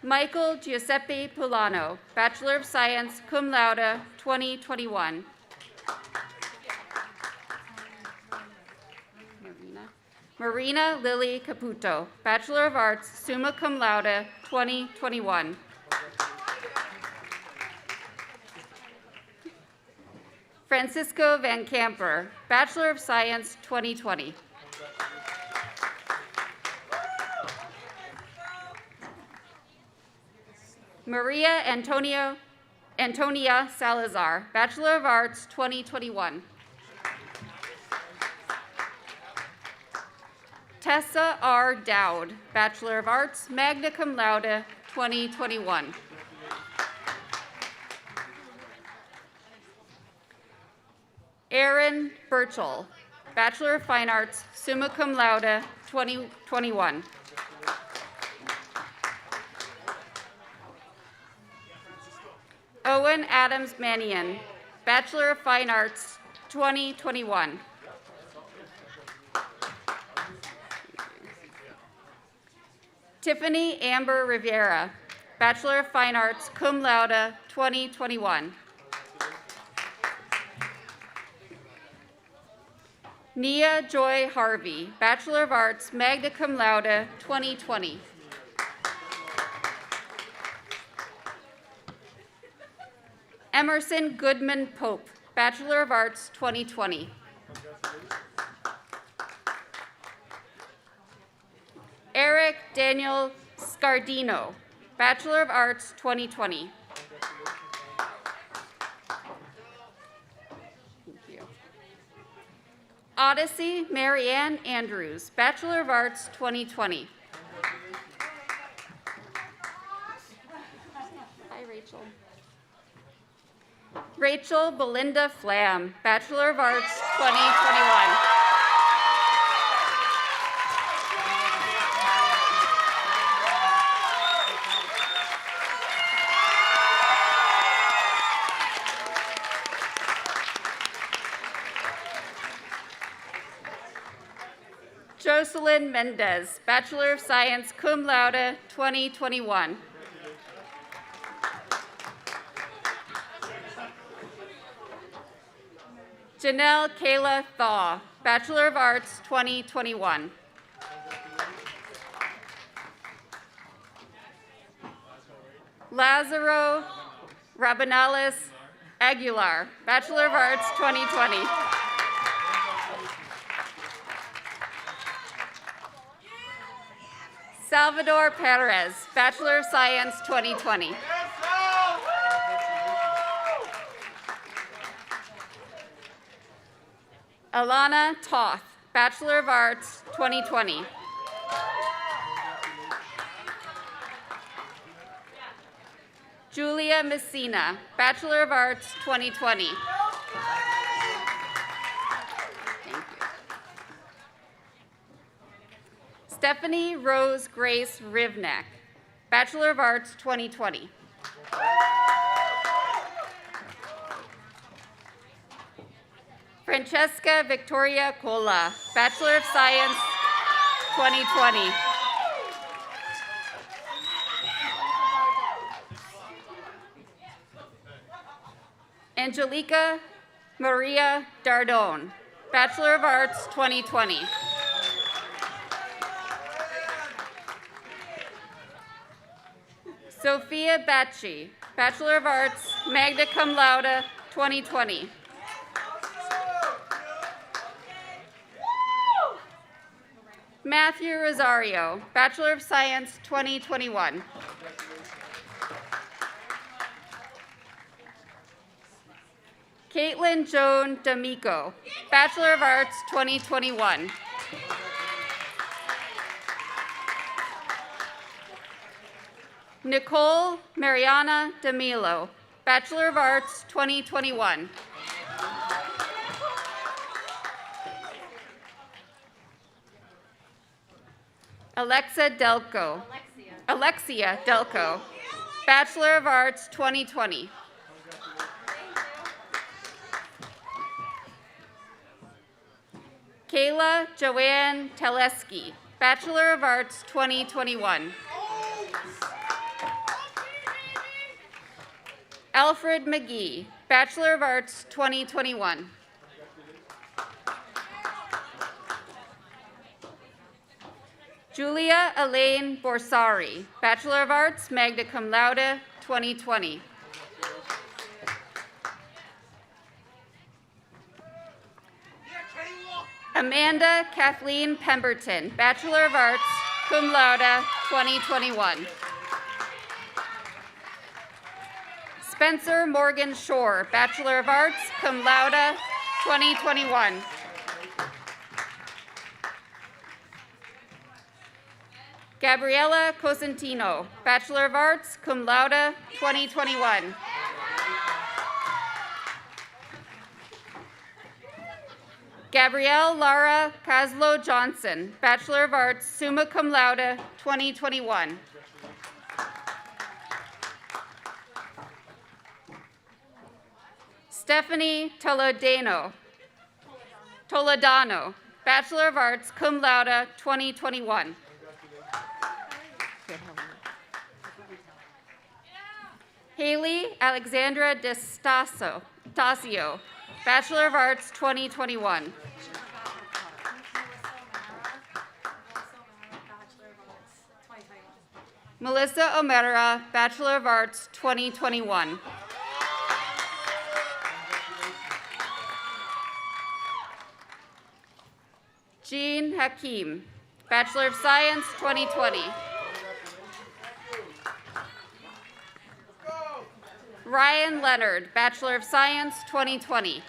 Michael Giuseppe Pulano, Bachelor of Science, cum laude, 2021. Marina Lily Caputo, Bachelor of Arts, summa cum laude, 2021. Francisco Van Camper, Bachelor of Science, 2020. Maria Antonia Salazar, Bachelor of Arts, 2021. Tessa R. Dowd, Bachelor of Arts, magna cum laude, 2021. Aaron Birchall, Bachelor of Fine Arts, summa cum laude, 2021. Owen Adams Manion, Bachelor of Fine Arts, 2021. Tiffany Amber Rivera, Bachelor of Fine Arts, cum laude, 2021. Nia Joy Harvey, Bachelor of Arts, magna cum laude, 2020. Emerson Goodman Pope, Bachelor of Arts, 2020. Eric Daniel Scardino, Bachelor of Arts, 2020. Thank you. Odyssey Marianne Andrews, Bachelor of Arts, 2020. Hi, Rachel. Rachel Belinda Flam, Bachelor of Arts, 2021. Jocelyn Mendez, Bachelor of Science, cum laude, 2021. Janelle Kayla Thaw, Bachelor of Arts, 2021. Lazaro Rabanales Aguilar, Bachelor of Arts, 2020. Salvador Perez, Bachelor of Science, 2020. Alana Toth, Bachelor of Arts, 2020. Julia Messina, Bachelor of Arts, 2020. Thank you. Stephanie Rose Grace Rivnak, Bachelor of Arts, 2020. Francesca Victoria Cola, Bachelor of Science, 2020. Angelica Maria Dardone, Bachelor of Arts, 2020. Sophia Bacci, Bachelor of Arts, magna cum laude, 2020. Matthew Rosario, Bachelor of Science, 2021. Caitlin Joan D'Amico, Bachelor of Arts, 2021. Nicole Mariana D'Amilo, Bachelor of Arts, 2021. Alexia Delco, Bachelor of Arts, 2020. Kayla Joanne Teleski, Bachelor of Arts, 2021. Alfred McGee, Bachelor of Arts, 2021. Julia Elaine Borsari, Bachelor of Arts, magna cum laude, 2020. Amanda Kathleen Pemberton, Bachelor of Arts, cum laude, 2021. Spencer Morgan Shore, Bachelor of Arts, cum laude, 2021. Gabriela Cosentino, Bachelor of Arts, cum laude, 2021. Gabrielle Lara Caslow Johnson, Bachelor of Arts, summa cum laude, 2021. Stephanie Toledano, Bachelor of Arts, cum laude, 2021. Haley Alexandra Tasio, Bachelor of Arts, 2021. Melissa O'Meara, Bachelor of Arts, 2021. Jean Hakim, Bachelor of Science, 2020. Ryan Leonard, Bachelor of Science, 2020.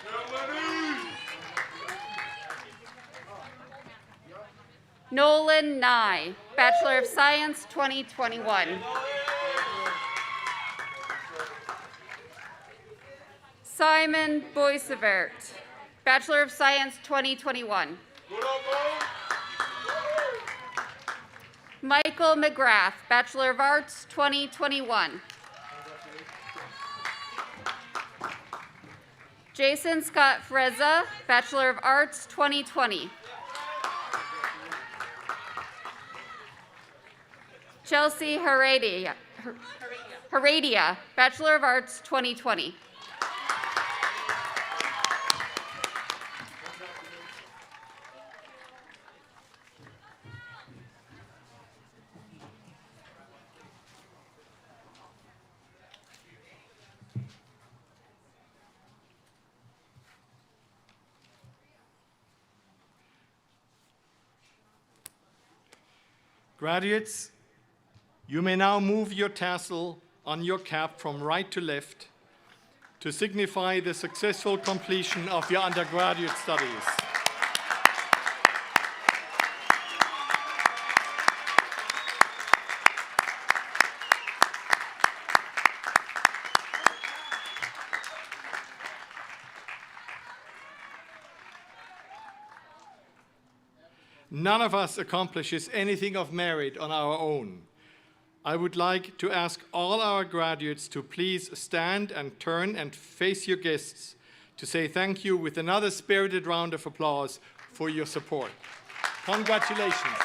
Nolan Nye, Bachelor of Science, 2021. Simon Boisevert, Bachelor of Science, 2021. Michael McGrath, Bachelor of Arts, 2021. Jason Scott Frezza, Bachelor of Arts, 2020. Chelsea Heredia, Bachelor of Arts, 2020. Graduates, you may now move your tassel on your cap from right to left to signify the successful completion of your undergraduate studies. None of us accomplishes anything of merit on our own. I would like to ask all our graduates to please stand and turn and face your guests to say thank you with another spirited round of applause for your support. Congratulations.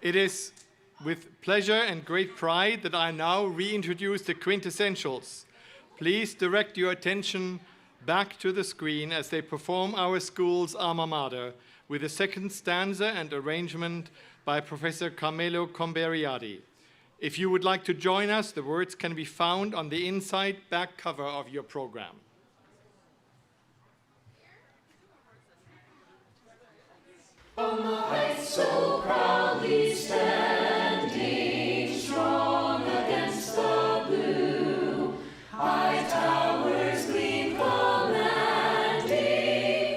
It is with pleasure and great pride that I now reintroduce the quintessentials. Please direct your attention back to the screen as they perform our school's alma mater with the second stanza and arrangement by Professor Carmelo Comberiadi. If you would like to join us, the words can be found on the inside back cover of your program. On the heights so proudly standing, strong against the blue, high towers gleam commanding,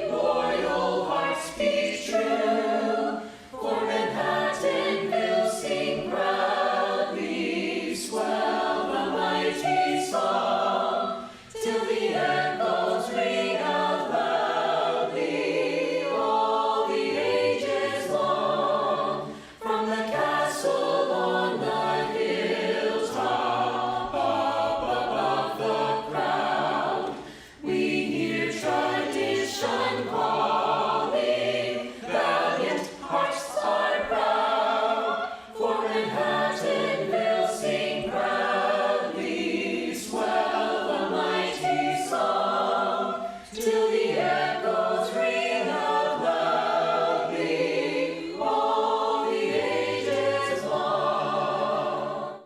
loyal hearts be true, for Manhattan will sing proudly, swell the mighty song, till the echoes ring out loudly, all the ages long, from the castle on the hilltop, up above the crowd, we hear tradition calling, valiant hearts are proud, for Manhattan will sing proudly, swell the mighty song, till the echoes ring out loudly, all the ages long.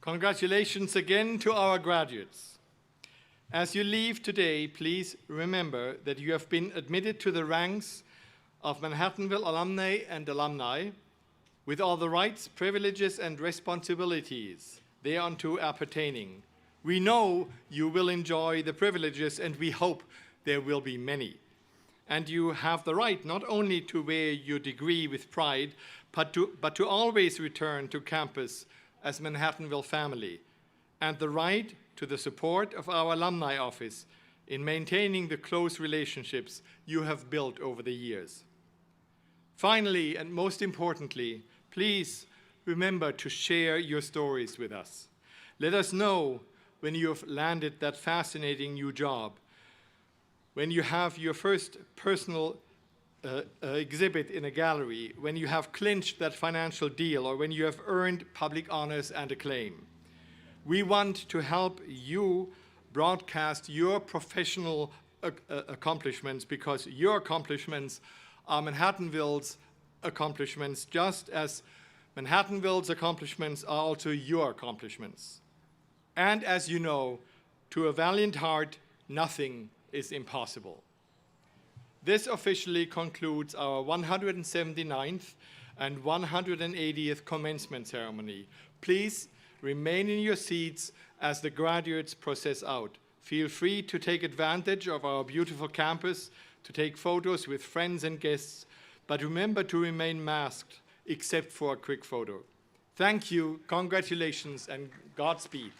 Congratulations again to our graduates. As you leave today, please remember that you have been admitted to the ranks of Manhattanville alumni and alumni with all the rights, privileges, and responsibilities thereunto appertaining. We know you will enjoy the privileges, and we hope there will be many. And you have the right not only to wear your degree with pride, but to always return to campus as Manhattanville family, and the right to the support of our alumni office in maintaining the close relationships you have built over the years. Finally, and most importantly, please remember to share your stories with us. Let us know when you have landed that fascinating new job, when you have your first personal exhibit in a gallery, when you have clinched that financial deal, or when you have earned public honors and acclaim. We want to help you broadcast your professional accomplishments, because your accomplishments are Manhattanville's accomplishments, just as Manhattanville's accomplishments are also your accomplishments. And as you know, to a valiant heart, nothing is impossible. This officially concludes our 179th and 180th commencement ceremony. Please remain in your seats as the graduates process out. Feel free to take advantage of our beautiful campus, to take photos with friends and guests, but remember to remain masked except for a quick photo. Thank you, congratulations, and Godspeed.